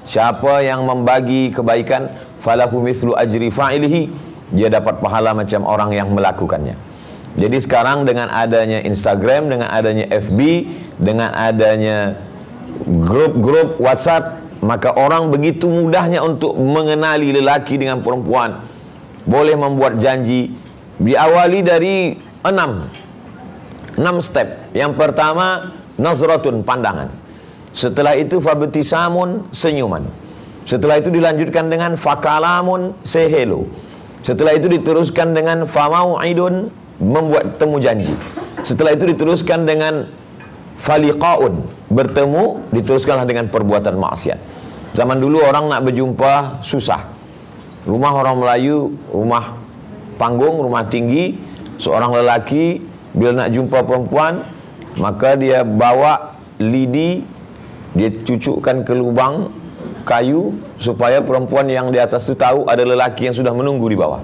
Siapa yang membagi kebaikan, falahu mislu ajri fa'ilihi, dia dapat pahala macam orang yang melakukannya. Jadi sekarang dengan adanya Instagram, dengan adanya FB, dengan adanya grup-grup WhatsApp, maka orang begitu mudahnya untuk mengenali lelaki dengan perempuan. Boleh membuat janji. Diawali dari 6 step. Yang pertama, nazratun, pandangan. Setelah itu fabtisamun, senyuman. Setelah itu dilanjutkan dengan fakalamun, say hello. Setelah itu diteruskan dengan famau'idun, membuat temu janji. Setelah itu diteruskan dengan faliqaun, bertemu, diteruskanlah dengan perbuatan maksiat. Zaman dulu orang nak berjumpa susah. Rumah orang Melayu, rumah panggung, rumah tinggi. Seorang lelaki bila nak jumpa perempuan, maka dia bawa lidi, dia cucukkan ke lubang kayu supaya perempuan yang di atas itu tahu ada lelaki yang sudah menunggu di bawah.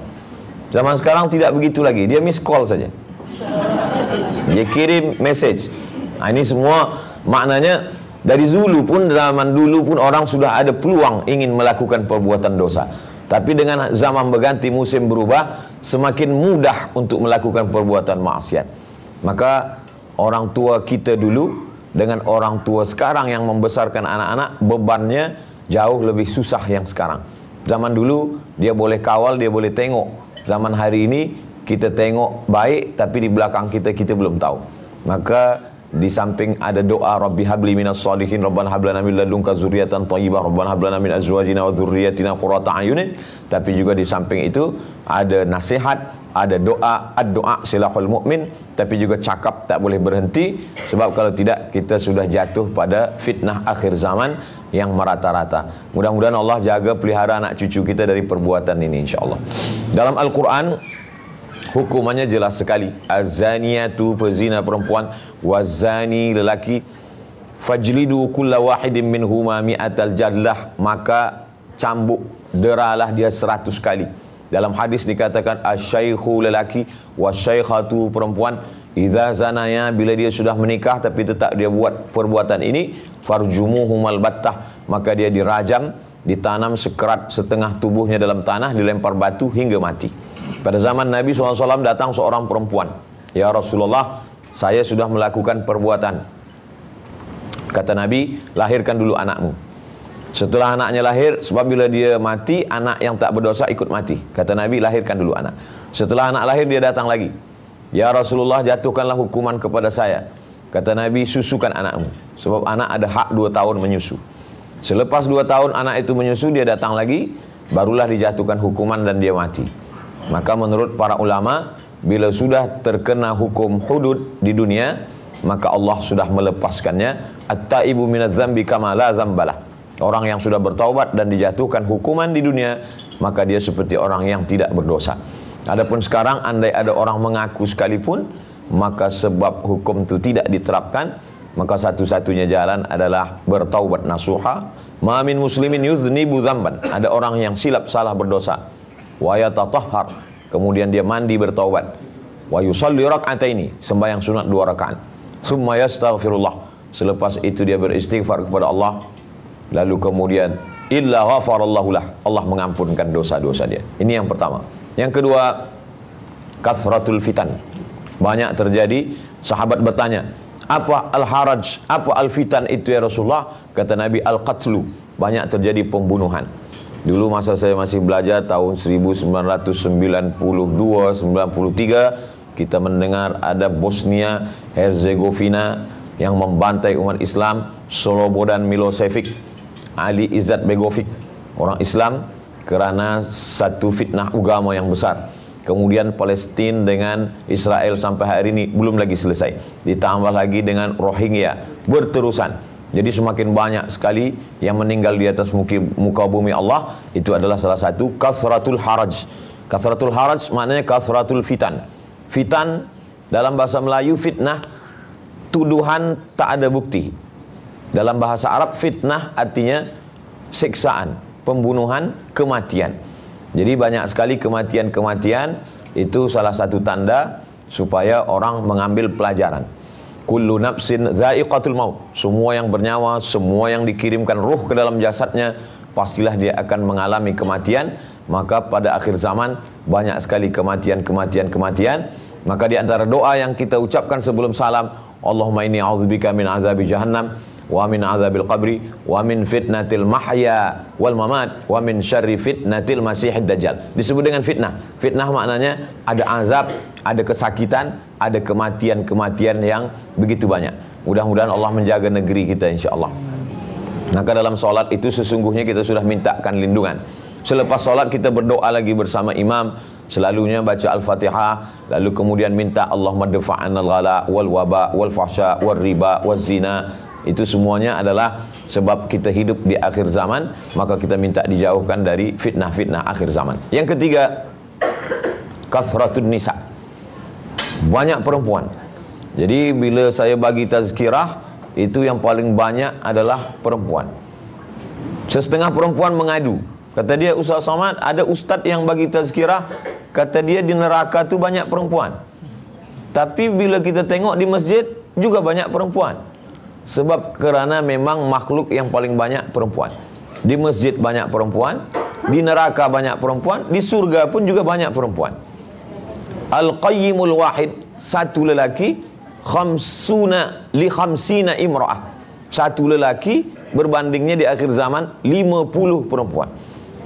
Zaman sekarang tidak begitu lagi. Dia miss call saja. Dia kirim message. Nah, ini semua maknanya dari dulu pun, zaman dulu pun orang sudah ada peluang ingin melakukan perbuatan dosa. Tapi dengan zaman berganti, musim berubah, semakin mudah untuk melakukan perbuatan maksiat. Maka orang tua kita dulu dengan orang tua sekarang yang membesarkan anak-anak, bebannya jauh lebih susah yang sekarang. Zaman dulu dia boleh kawal, dia boleh tengok. Zaman hari ini kita tengok baik, tapi di belakang kita belum tahu. Maka di samping ada doa Rabbi habli minas shalihin, Rabbana hab lana min ladunka dzurriyyatan thayyibah, Rabbana hab lana min azwajina wa dzurriyyatina qurrata a'yunin, tapi juga di samping itu ada nasihat, ada doa, ad-doa silahul mukmin, tapi juga cakap tak boleh berhenti, sebab kalau tidak kita sudah jatuh pada fitnah akhir zaman yang merata-rata. Mudah-mudahan Allah jaga pelihara anak cucu kita dari perbuatan ini insyaallah. Dalam Al-Quran hukumannya jelas sekali. Az-zaniyatu, pezina perempuan, waz-zani, lelaki, fajlidu kulla wahidin minhuma mi'atal jallah, maka cambuk, deralah dia 100 kali. Dalam hadis dikatakan asy-syaikhu, lelaki, wasyaikhatu, perempuan, idza zanaya, bila dia sudah menikah tapi tetap dia buat perbuatan ini, farjumuhumal battah, maka dia dirajam, ditanam sekerat setengah tubuhnya dalam tanah, dilempar batu hingga mati. Pada zaman Nabi SAW datang seorang perempuan. Ya Rasulullah, saya sudah melakukan perbuatan. Kata Nabi, lahirkan dulu anakmu. Setelah anaknya lahir, sebab bila dia mati, anak yang tak berdosa ikut mati. Kata Nabi, lahirkan dulu anak. Setelah anak lahir, dia datang lagi. Ya Rasulullah, jatuhkanlah hukuman kepada saya. Kata Nabi, susukan anakmu. Sebab anak ada hak 2 tahun menyusu. Selepas 2 tahun anak itu menyusu, dia datang lagi, barulah dijatuhkan hukuman dan dia mati. Maka menurut para ulama, bila sudah terkena hukum hudud di dunia, maka Allah sudah melepaskannya. At-taibu minadz-dzambi kama la dzambalah. Orang yang sudah bertaubat dan dijatuhkan hukuman di dunia, maka dia seperti orang yang tidak berdosa. Adapun sekarang, andai ada orang mengaku sekalipun, maka sebab hukum itu tidak diterapkan, maka satu-satunya jalan adalah bertaubat nasuha. Ma min muslimin yuznibu dzamban. Ada orang yang silap salah berdosa, wa yatatahhar, kemudian dia mandi bertaubat, wa yusalli rak'ataini, sembahyang sunat 2 rakaat, summa yastaghfirullah, selepas itu dia beristighfar kepada Allah, lalu kemudian illa ghafarallahu lah, Allah mengampunkan dosa-dosa dia. Ini yang pertama. Yang kedua, kasratul fitan, banyak terjadi. Sahabat bertanya, apa al-haraj, apa al-fitan itu ya Rasulullah? Kata Nabi, al-qatlu, banyak terjadi pembunuhan. Dulu masa saya masih belajar tahun 1992-93, kita mendengar ada Bosnia Herzegovina yang membantai umat Islam, Slobodan Milosevic, Ali Izzat Begovic, orang Islam, kerana satu fitnah agama yang besar. Kemudian Palestina dengan Israel sampai hari ini belum lagi selesai. Ditambah lagi dengan Rohingya, berterusan. Jadi semakin banyak sekali yang meninggal di atas muka bumi Allah. Itu adalah salah satu kasratul haraj. Kasratul haraj maknanya kasratul fitan. Fitan dalam bahasa Melayu, fitnah, tuduhan tak ada bukti. Dalam bahasa Arab, fitnah artinya siksaan, pembunuhan, kematian. Jadi banyak sekali kematian-kematian. Itu salah satu tanda supaya orang mengambil pelajaran. kullu nafsin dha'iqatul maut. Semua yang bernyawa, semua yang dikirimkan ruh ke dalam jasadnya, pastilah dia akan mengalami kematian. Maka pada akhir zaman banyak sekali kematian. Maka di antara doa yang kita ucapkan sebelum salam, Allahumma inni a'udzubika min azabi jahannam wa min azabil qabri wa min fitnatil mahya wal mamat wa min syarri fitnatil masihid dajjal. Disebut dengan fitnah. Fitnah maknanya ada azab, ada kesakitan, ada kematian yang begitu banyak. Mudah-mudahan Allah menjaga negeri kita insyaallah. Maka dalam solat itu sesungguhnya kita sudah mintakan lindungan. Selepas solat kita berdoa lagi bersama imam, selalunya baca Al-Fatihah, lalu kemudian minta Allahumma dafa'anal ghala wal waba wal fahsya wal riba wal zina. Itu semuanya adalah sebab kita hidup di akhir zaman, maka kita minta dijauhkan dari fitnah-fitnah akhir zaman. Yang ketiga, kasratun nisa. Banyak perempuan. Jadi bila saya bagi tazkirah, itu yang paling banyak adalah perempuan. Setengah perempuan mengadu. Kata dia, Ustaz Somad, ada ustaz yang bagi tazkirah, kata dia di neraka tu banyak perempuan. Tapi bila kita tengok di masjid juga banyak perempuan. Sebab kerana memang makhluk yang paling banyak perempuan. Di masjid banyak perempuan, di neraka banyak perempuan, di surga pun juga banyak perempuan. Al-Qayyimul Wahid, satu lelaki, khamsina imra'ah. Satu lelaki berbandingnya di akhir zaman 50 perempuan.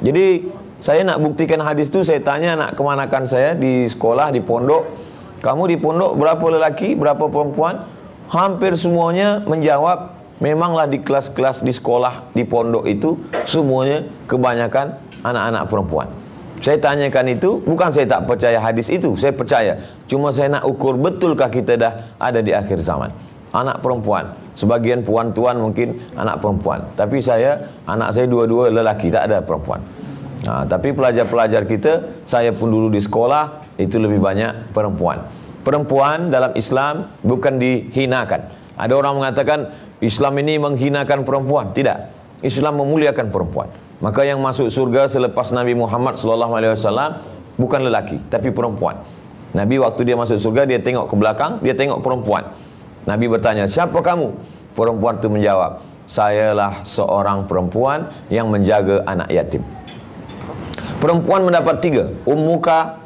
Jadi saya nak buktikan hadis tu, saya tanya anak kemanakan saya di sekolah, di pondok, kamu di pondok berapa lelaki, berapa perempuan? Hampir semuanya menjawab, memanglah di kelas-kelas di sekolah, di pondok itu semuanya kebanyakan anak-anak perempuan. Saya tanyakan itu, bukan saya tak percaya hadis itu, saya percaya. Cuma saya nak ukur betulkah kita dah ada di akhir zaman. Anak perempuan, sebagian puan tuan mungkin anak perempuan. Tapi anak saya dua-dua lelaki, tak ada perempuan. Tapi pelajar-pelajar kita, saya pun dulu di sekolah, itu lebih banyak perempuan. Perempuan dalam Islam bukan dihinakan. Ada orang mengatakan Islam ini menghinakan perempuan. Tidak. Islam memuliakan perempuan. Maka yang masuk surga selepas Nabi Muhammad SAW bukan lelaki, tapi perempuan. Nabi waktu dia masuk surga, dia tengok ke belakang, dia tengok perempuan. Nabi bertanya, siapa kamu? Perempuan itu menjawab, sayalah seorang perempuan yang menjaga anak yatim. Perempuan mendapat 3, ummuka,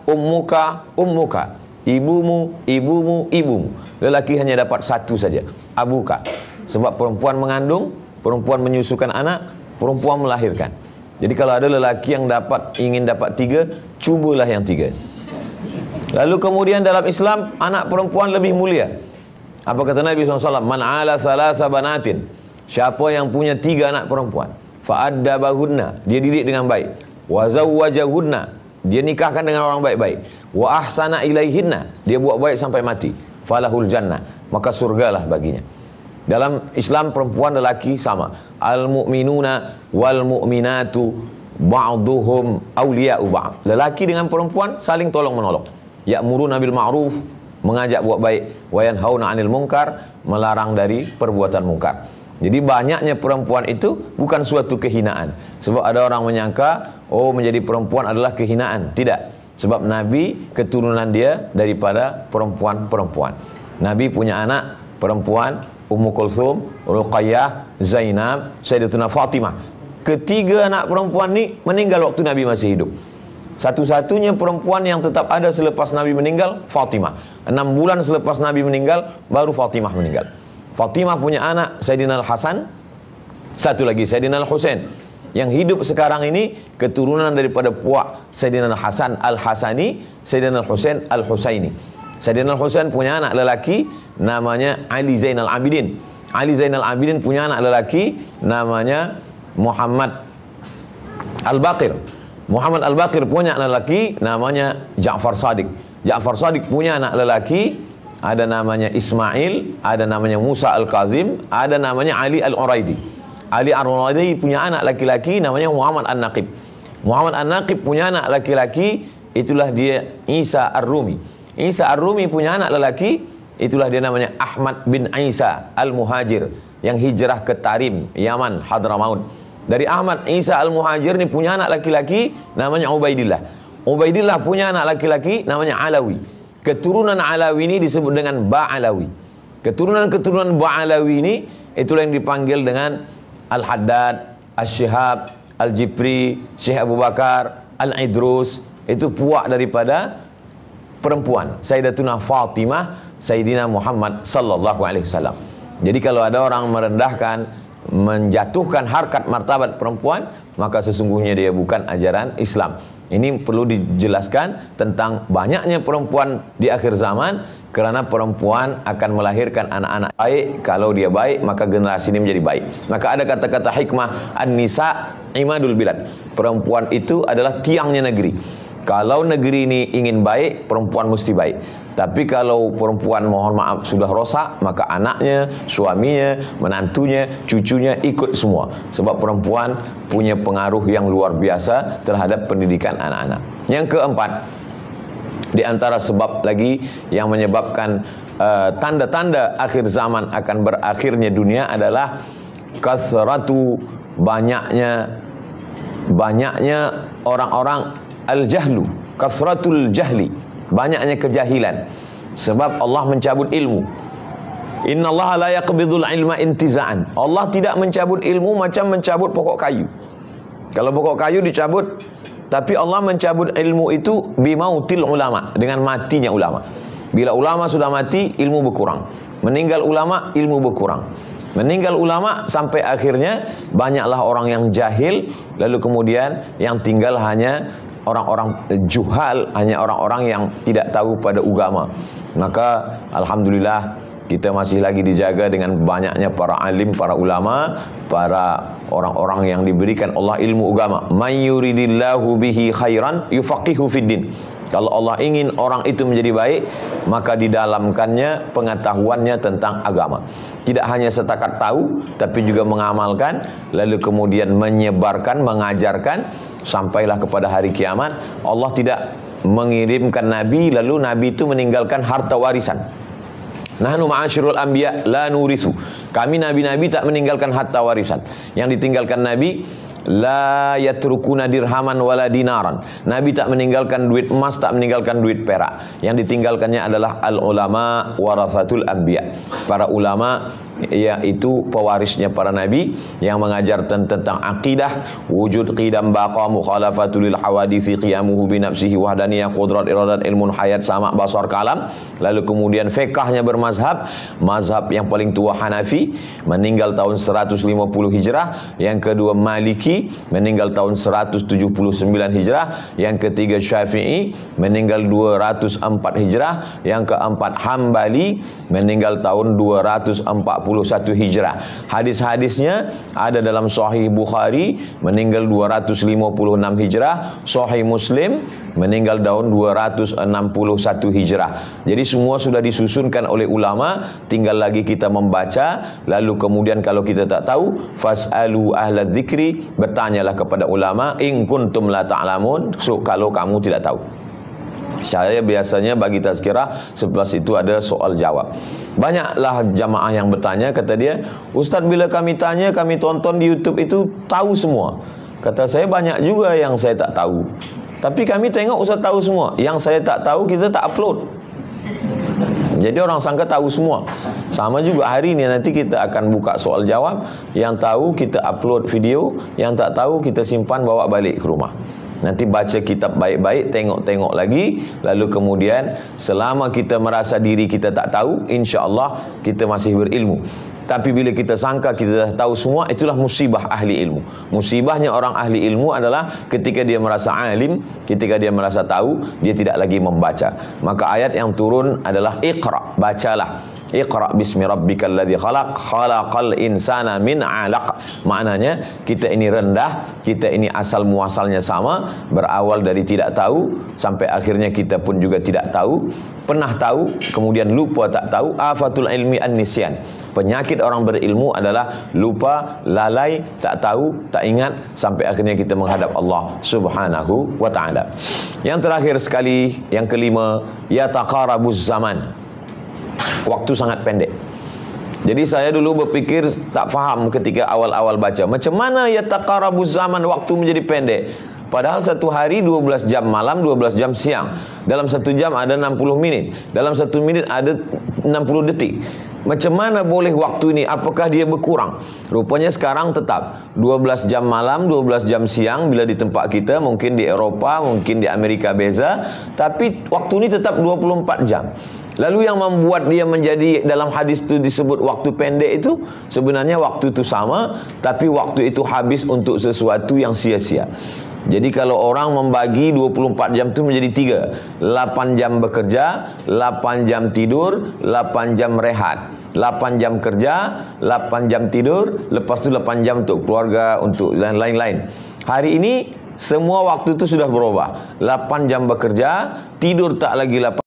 ibumu. Lelaki hanya dapat 1 saja, abuka. Sebab perempuan mengandung, perempuan menyusukan anak, perempuan melahirkan. Jadi kalau ada lelaki yang ingin dapat 3, cubalah yang 3. Lalu kemudian dalam Islam, anak perempuan lebih mulia. Apa kata Nabi SAW? Man ala salasa banatin. Siapa yang punya 3 anak perempuan, fa'addabahunna, dia didik dengan baik. Wa zawwajahunna, dia nikahkan dengan orang baik-baik. Wa ahsana ilaihinna, dia buat baik sampai mati. Falahul jannah, maka surgalah baginya. Dalam Islam perempuan lelaki sama. Al-mu'minuna wal mu'minatu ba'duhum awliya'u ba'd. Lelaki dengan perempuan saling tolong-menolong. Ya'muruna bil ma'ruf, mengajak buat baik, wa yanhauna 'anil munkar, melarang dari perbuatan mungkar. Jadi banyaknya perempuan itu bukan suatu kehinaan. Sebab ada orang menyangka, oh menjadi perempuan adalah kehinaan. Tidak. Sebab Nabi keturunan dia daripada perempuan-perempuan. Nabi punya anak perempuan, Ummu Kulthum, Ruqayyah, Zainab, Sayyidatuna Fatimah. Ketiga anak perempuan ni meninggal waktu Nabi masih hidup. Satu-satunya perempuan yang tetap ada selepas Nabi meninggal, Fatimah. 6 bulan selepas Nabi meninggal, baru Fatimah meninggal. Fatimah punya anak Sayyidina Al-Hasan, satu lagi Sayyidina Al-Husain. Yang hidup sekarang ini keturunan daripada puak Sayyidina Al-Hasan Al-Hasani, Sayyidina Al-Husain Al-Husaini. Sayyidina Al-Husain punya anak lelaki namanya Ali Zainal Abidin. Ali Zainal Abidin punya anak lelaki namanya Muhammad Al-Baqir. Muhammad Al-Baqir punya anak lelaki namanya Ja'far Shadiq. Ja'far Shadiq punya anak lelaki ada namanya Ismail, ada namanya Musa Al-Kazim, ada namanya Ali Al-Uraidi. Ali Al-Uraidi punya anak laki-laki namanya Muhammad An-Naqib. Muhammad An-Naqib punya anak laki-laki, itulah dia Isa Ar-Rumi. Isa Ar-Rumi punya anak lelaki, itulah dia namanya Ahmad bin Isa Al-Muhajir, yang hijrah ke Tarim, Yaman, Hadramaut. Dari Ahmad Isa Al-Muhajir ni punya anak laki-laki namanya Ubaidillah. Ubaidillah punya anak laki-laki namanya Alawi. Keturunan Alawi ini disebut dengan Ba'alawi. Keturunan-keturunan Ba'alawi ini itulah yang dipanggil dengan Al-Haddad, Al-Syihab, Al-Jibri, Syekh Abu Bakar, Al-Idrus. Itu puak daripada perempuan, Sayyidatuna Fatimah, Sayyidina Muhammad sallallahu alaihi wasallam. Jadi kalau ada orang merendahkan, menjatuhkan harkat martabat perempuan, maka sesungguhnya dia bukan ajaran Islam. Ini perlu dijelaskan tentang banyaknya perempuan di akhir zaman, kerana perempuan akan melahirkan anak-anak baik. Kalau dia baik, maka generasi ini menjadi baik. Maka ada kata-kata hikmah, an-nisa imadul bilad. Perempuan itu adalah tiangnya negeri. Kalau negeri ini ingin baik, perempuan mesti baik. Tapi kalau perempuan mohon maaf sudah rosak, maka anaknya, suaminya, menantunya, cucunya ikut semua. Sebab perempuan punya pengaruh yang luar biasa terhadap pendidikan anak-anak. Yang keempat, di antara sebab lagi yang menyebabkan tanda-tanda akhir zaman akan berakhirnya dunia adalah kasratu, banyaknya orang-orang al-jahlu, kasratul jahli, banyaknya kejahilan. Sebab Allah mencabut ilmu. Innallaha la yaqbidul ilma intiza'an. Allah tidak mencabut ilmu macam mencabut pokok kayu. Kalau pokok kayu dicabut, tapi Allah mencabut ilmu itu bimautil ulama, dengan matinya ulama. Bila ulama sudah mati, ilmu berkurang. Meninggal ulama, ilmu berkurang. Meninggal ulama sampai akhirnya banyaklah orang yang jahil, lalu kemudian yang tinggal hanya orang-orang juhal, hanya orang-orang yang tidak tahu pada agama. Maka alhamdulillah kita masih lagi dijaga dengan banyaknya para alim, para ulama, para orang-orang yang diberikan Allah ilmu agama. May yuridillahu bihi khairan yufaqihu fiddin. Kalau Allah ingin orang itu menjadi baik, maka didalamkannya pengetahuannya tentang agama. Tidak hanya setakat tahu, tapi juga mengamalkan, lalu kemudian menyebarkan, mengajarkan, sampailah kepada hari kiamat. Allah tidak mengirimkan Nabi, lalu Nabi itu meninggalkan harta warisan. Nahnu ma'asyirul anbiya la nurisu. Kami nabi-nabi tak meninggalkan harta warisan. Yang ditinggalkan Nabi, la yatrukuna dirhaman wala dinaran. Nabi tak meninggalkan duit emas, tak meninggalkan duit perak. Yang ditinggalkannya adalah al-ulama warathatul anbiya. Para ulama yaitu pewarisnya para nabi yang mengajar tentang akidah, wujud qidam baqa, mukhalafatul lil hawadisi, qiyamuhu bi nafsihi, wahdaniyah, qudrat, iradat, ilmun hayat, sama, basar, kalam. Lalu kemudian fiqhnya bermazhab, mazhab yang paling tua Hanafi, meninggal tahun 150 Hijrah. Yang kedua Maliki, meninggal tahun 179 Hijrah. Yang ketiga Syafi'i, meninggal 204 Hijrah. Yang keempat Hambali, meninggal tahun 241 Hijrah. Hadis-hadisnya ada dalam Sahih Bukhari, meninggal 256 Hijrah. Sahih Muslim, meninggal tahun 261 Hijrah. Jadi semua sudah disusunkan oleh ulama, tinggal lagi kita membaca. Lalu kemudian kalau kita tak tahu, fas'alu ahla dzikri, bertanyalah kepada ulama, in kuntum la ta'lamun, kalau kamu tidak tahu. Saya biasanya bagi tazkirah, selepas itu ada soal jawab. Banyaklah jamaah yang bertanya, kata dia, Ustaz, bila kami tanya, kami tonton di YouTube itu tahu semua. Kata saya, banyak juga yang saya tak tahu. Tapi kami tengok Ustaz tahu semua. Yang saya tak tahu, kita tak upload. Jadi orang sangka tahu semua. Sama juga hari ini nanti kita akan buka soal jawab. Yang tahu kita upload video, yang tak tahu kita simpan bawa balik ke rumah. Nanti baca kitab baik-baik, tengok-tengok lagi. Lalu kemudian selama kita merasa diri kita tak tahu, insya-Allah kita masih berilmu. Tapi bila kita sangka kita dah tahu semua, itulah musibah ahli ilmu. Musibahnya orang ahli ilmu adalah ketika dia merasa alim, ketika dia merasa tahu, dia tidak lagi membaca. Maka ayat yang turun adalah Iqra, bacalah. Iqra bismi rabbikal ladzi khalaq, khalaqal insana min 'alaq. Maknanya kita ini rendah, kita ini asal muasalnya sama, berawal dari tidak tahu sampai akhirnya kita pun juga tidak tahu, pernah tahu kemudian lupa tak tahu. Afatul ilmi an-nisyan. Penyakit orang berilmu adalah lupa, lalai, tak tahu, tak ingat sampai akhirnya kita menghadap Allah Subhanahu wa taala. Yang terakhir sekali, yang kelima, yataqarabuz zaman. Waktu sangat pendek. Jadi saya dulu berpikir tak faham ketika awal-awal baca, macam mana yataqarabuz zaman, waktu menjadi pendek. Padahal satu hari 12 jam malam, 12 jam siang. Dalam satu jam ada 60 menit. Dalam satu minit ada 60 detik. Macam mana boleh waktu ini? Apakah dia berkurang? Rupanya sekarang tetap 12 jam malam, 12 jam siang bila di tempat kita, mungkin di Eropah, mungkin di Amerika beza, tapi waktu ini tetap 24 jam. Lalu yang membuat dia menjadi, dalam hadis itu disebut waktu pendek itu, sebenarnya waktu itu sama, tapi waktu itu habis untuk sesuatu yang sia-sia. Jadi kalau orang membagi 24 jam itu menjadi 3, 8 jam bekerja, 8 jam tidur, 8 jam rehat, 8 jam kerja, 8 jam tidur, lepas itu 8 jam untuk keluarga, untuk lain-lain. Hari ini semua waktu itu sudah berubah. 8 jam bekerja, tidur tak lagi 8